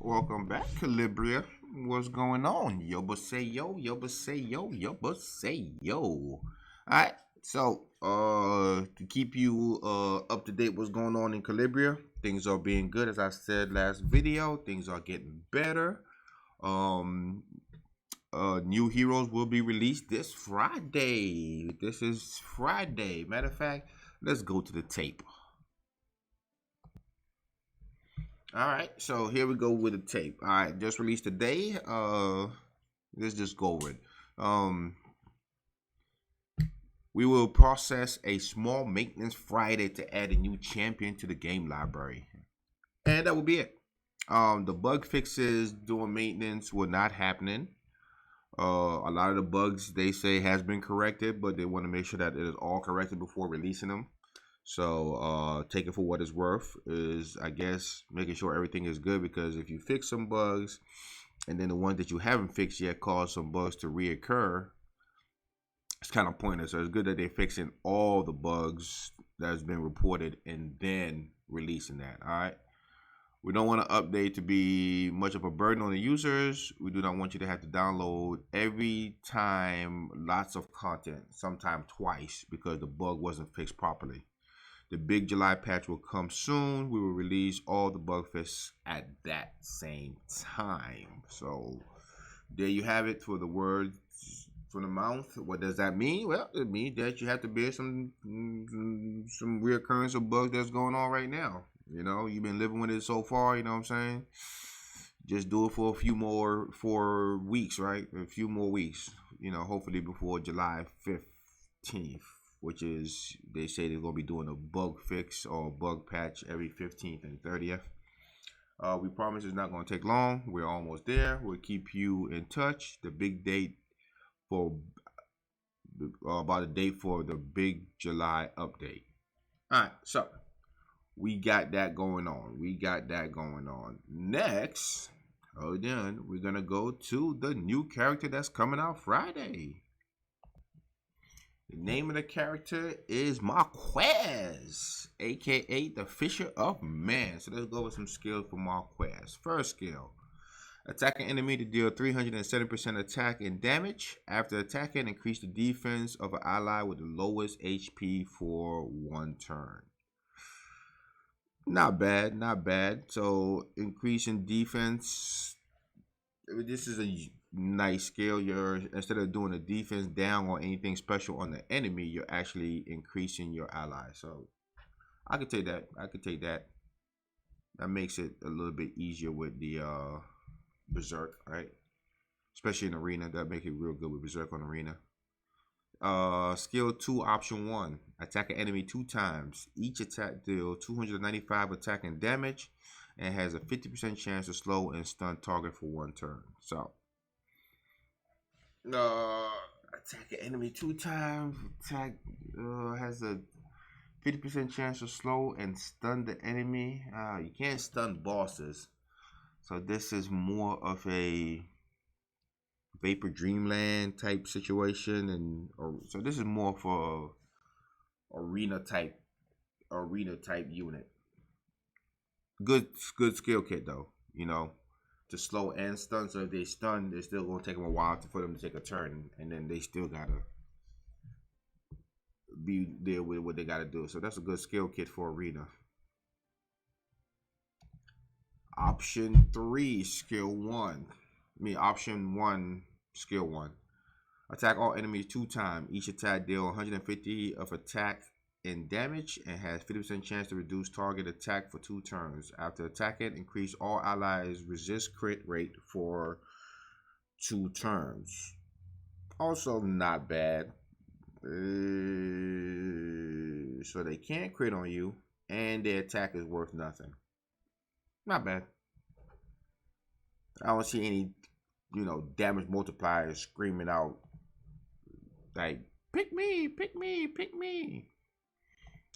Welcome back, Calibria. What's going on? Yoba say yo, yoba say yo, yoba say yo. Alright, so to keep you up to date what's going on in Calibria, things are being good as I said last video, things are getting better. Um New heroes will be released this Friday. This is Friday. Matter of fact, let's go to the tape. All right, so here we go with the tape. All right, just released today. Let's just go with. Um, we will process a small maintenance Friday to add a new champion to the game library, and that will be it. The bug fixes doing maintenance were not happening. A lot of the bugs they say has been corrected, but they want to make sure that it is all corrected before releasing them. So take it for what it's worth. Is I guess making sure everything is good, because if you fix some bugs and then the ones that you haven't fixed yet cause some bugs to reoccur, it's kind of pointless. So it's good that they're fixing all the bugs that's been reported and then releasing that. All right. We don't want to update to be much of a burden on the users. We do not want you to have to download every time lots of content, sometime twice, because the bug wasn't fixed properly. The big July patch will come soon. We will release all the bug fixes at that same time. So there you have it for the words from the mouth. What does that mean? Well, it means that you have to bear some reoccurrence of bugs that's going on right now. You know, you've been living with it so far. You know what I'm saying? Just do it for a few more 4 weeks, right? A few more weeks. You know, hopefully before July 15th. Which is, they say they're going to be doing a bug fix or bug patch every 15th and 30th. We promise it's not going to take long. We're almost there. We'll keep you in touch. The big date for, about a date for the big July update. All right, so we got that going on. Next, hold on, we're going to go to the new character that's coming out Friday. The name of the character is Marquis, aka the Fisher of Man. So let's go over some skills for Marquis. First skill, attack an enemy to deal 370% attack and damage. After attacking, increase the defense of an ally with the lowest HP for 1 turn. Not bad. So increasing defense. This is a nice skill. You're, instead of doing a defense down or anything special on the enemy, you're actually increasing your ally. So I could take that. That makes it a little bit easier with the berserk, right? Especially in arena, that make it real good with berserk on arena. Skill 2, option 1, attack an enemy 2 times. Each attack deal 295 attack and damage, and has a 50% chance to slow and stun target for 1 turn. So attack an enemy 2 times. Attack has a 50% chance to slow and stun the enemy. You can't stun bosses, so this is more of a Vapor Dreamland type situation, and so this is more for arena type unit. Good skill kit though, you know, to slow and stun. So if they stun, it's still gonna take them a while for them to take a turn, and then they still gotta be there with what they gotta do. So that's a good skill kit for arena. Option 3, skill 1. Option 1, skill 1. Attack all enemies 2 times. Each attack deal 150 of attack and damage, and has 50% chance to reduce target attack for 2 turns. After attacking, increase all allies resist crit rate for 2 turns. Also not bad. So they can't crit on you, and their attack is worth nothing. Not bad. I don't see any, damage multipliers screaming out like, pick me.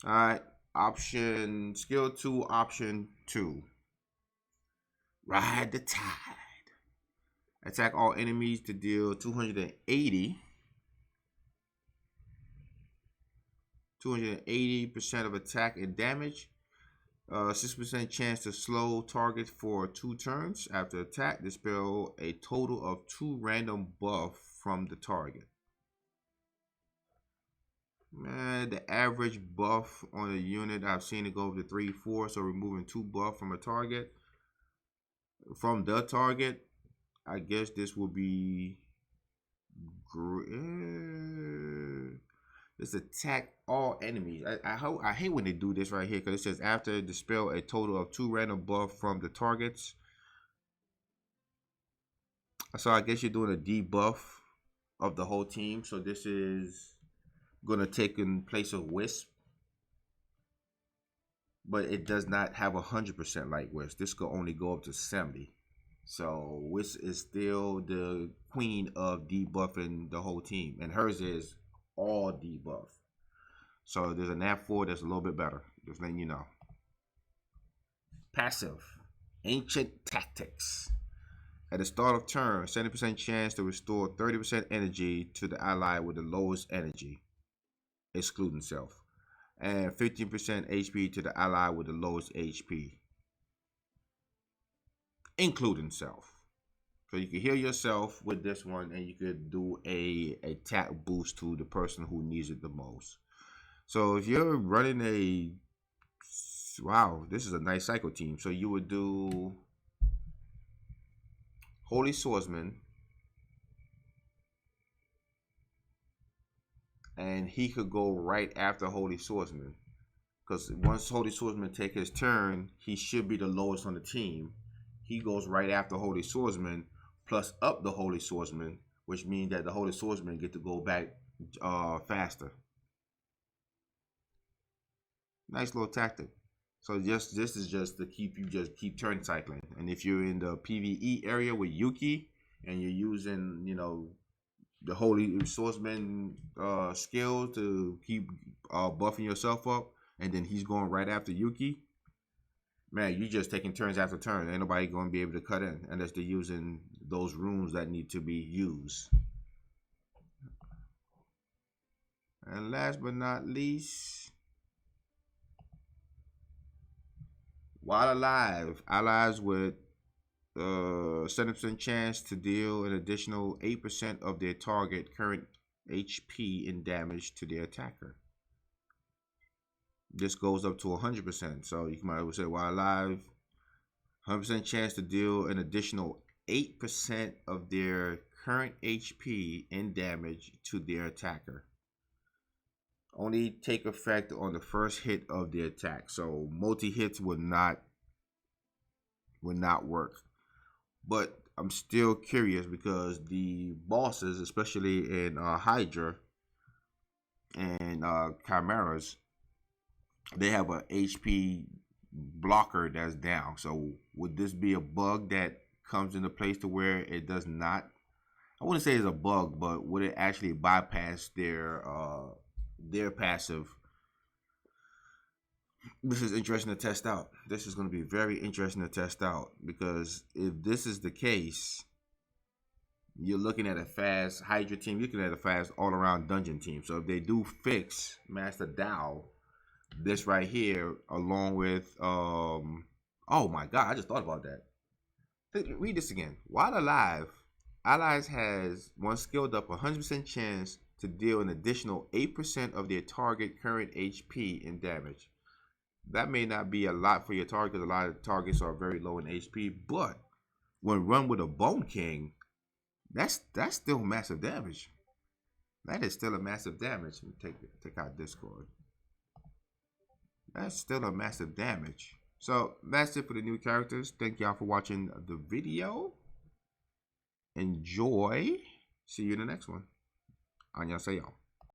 All right, skill 2, option 2. Ride the tide. Attack all enemies to deal 280% of attack and damage. 6% chance to slow target for 2 turns. After attack, dispel a total of 2 random buff from the target. Man, the average buff on a unit, I've seen it go up to 3, 4. So removing 2 buff from a target. From the target, I guess this will be Let's attack all enemies. I hate when they do this right here, because it says after dispel a total of 2 random buff from the targets. So I guess you're doing a debuff of the whole team. So this is gonna take in place of Wisp, but it does not have 100% like Wisp. This could only go up to 70. So Wisp is still the queen of debuffing the whole team, and hers is all debuff. So there's a nat 4 that's a little bit better. Just letting you know. Passive, Ancient Tactics. At the start of turn, 70% chance to restore 30% energy to the ally with the lowest energy, excluding self, and 15% HP to the ally with the lowest HP, including self. So you can heal yourself with this one, and you could do a attack boost to the person who needs it the most. So if you're running a, wow, this is a nice cycle team. So you would do Holy Swordsman, and he could go right after Holy Swordsman, because once Holy Swordsman take his turn, he should be the lowest on the team. He goes right after Holy Swordsman, plus up the Holy Swordsman, which means that the Holy Swordsman get to go back faster. Nice little tactic. So this is just to keep turn cycling. And if you're in the PvE area with Yuki and you're using, you know, the Holy Swordsman skill to keep buffing yourself up, and then he's going right after Yuki, man, you just taking turns after turn. Ain't nobody going to be able to cut in unless they're using those runes that need to be used. And last but not least, while alive, allies with 70% chance to deal an additional 8% of their target current HP in damage to their attacker. This goes up to 100%. So you might say, while alive, 100% chance to deal an additional 8% of their current HP in damage to their attacker. Only take effect on the first hit of the attack. So multi-hits would not work. But I'm still curious, because the bosses, especially in Hydra and Chimeras, they have a HP blocker that's down. So would this be a bug that comes into place to where it does not, I wouldn't say it's a bug, but would it actually bypass their passive? This is interesting to test out. This is going to be very interesting to test out, because if this is the case, you're looking at a fast Hydra team, you're looking at a fast all-around dungeon team. So if they do fix Master Dao, this right here, along with oh my god, I just thought about that. Read this again. While alive, allies has one skilled up 100% chance to deal an additional 8% of their target current HP in damage. That may not be a lot for your target, because a lot of targets are very low in HP, but when run with a Bone King, that's still massive damage. That is still a massive damage. Take out Discord. That's still a massive damage. So that's it for the new characters. Thank y'all for watching the video. Enjoy. See you in the next one. 안녕하세요.